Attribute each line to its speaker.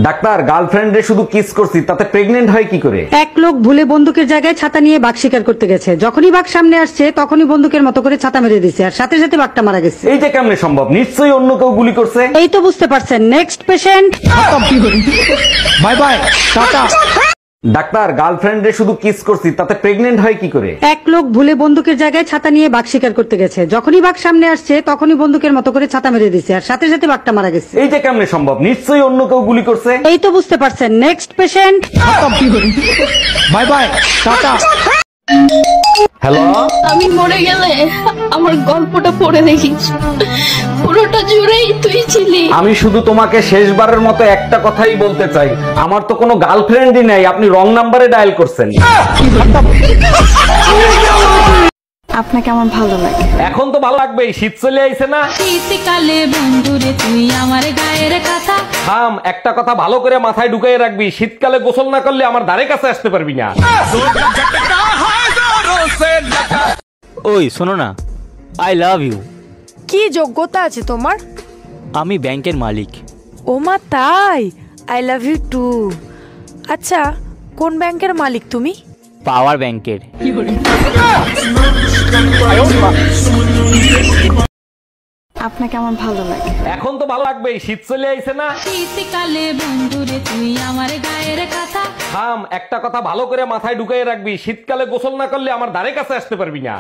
Speaker 1: Doctor, গার্লফ্রেন্ডে শুধু kiss করছি, তাতে প্রেগনেন্ট হয় কি করে?
Speaker 2: এক লোক ভুলে বন্দুকের জায়গায় ছাতা নিয়ে বাঘ শিকার করতে গেছে। যখনই বাঘ সামনে আসছে তখনই বন্দুকের মতো করে ছাতা মেরে দিছে, আর সাথে সাথে বাঘটা মারা গেছে।
Speaker 1: এইটা কেমনে সম্ভব? নিশ্চয়ই অন্য কেউ গুলি করছে।
Speaker 2: এই তো বুঝতে পারছেন। Next patient.
Speaker 1: Bye bye, tata. Doctor, গার্লফ্রেন্ডে শুধু কিস করছি, তাতে প্রেগনেন্ট হয় কি করে?
Speaker 2: এক লোক ভুলে বন্দুকের জায়গায় ছাতা নিয়ে বাঘ শিকার করতে গেছে। যখনই বাঘ সামনে আসছে তখনই বন্দুকের মতো করে ছাতা মেরে দিছে, আর সাথে সাথে বাঘটা মারা গেছে।
Speaker 1: এইটা কেমনে সম্ভব? নিশ্চয়ই অন্য কেউ গুলি করছে।
Speaker 2: এই তো বুঝতে পারছেন। Next patient.
Speaker 1: Bye bye, tata. Hello,
Speaker 3: আমি মরে গেলে আমার গল্পটা পড়ে দেখিস, পুরোটা জুড়েই তুই ছিলি।
Speaker 1: আমি শুধু তোমাকে শেষবারের মতো একটা কথাই বলতে চাই, আমার তো কোনো গার্লফ্রেন্ডই নাই, আপনি রং নাম্বারে ডায়াল করছেন।
Speaker 3: আপনাকে আমার ভালো লাগে।
Speaker 1: এখন তো ভালো লাগবেই, শীত চলে আইছে না?
Speaker 3: শীতকালে বন্ধুরে তুই আমার গায়ের কথা।
Speaker 1: থাম, একটা কথা ভালো করে মাথায় ঢুকাই রাখবি, শীতকালে গোসল না করলে আমার ধারে কাছে আসতে পারবি না।
Speaker 4: ওই শোনো না, আই লাভ ইউ।
Speaker 5: কি যোগ্যতা আছে তোমার?
Speaker 4: আমি ব্যাংকের মালিক।
Speaker 5: ওমা তাই? I love you too. আচ্ছা, কোন ব্যাংকের মালিক তুমি?
Speaker 4: পাওয়ার ব্যাংকের।
Speaker 3: আপনাকে আমার ভালো লাগে।
Speaker 1: এখন তো ভালো লাগবেই, শীত চলে আইছে না?
Speaker 3: শীতকালে বন্ধুরে তুই আমার গায়ের কথা।
Speaker 1: থাম, একটা কথা ভালো করে মাথায় ঢুকাই রাখবি, শীতকালে গোসল না করলে আমার ধারে কাছে আসতে পারবি না।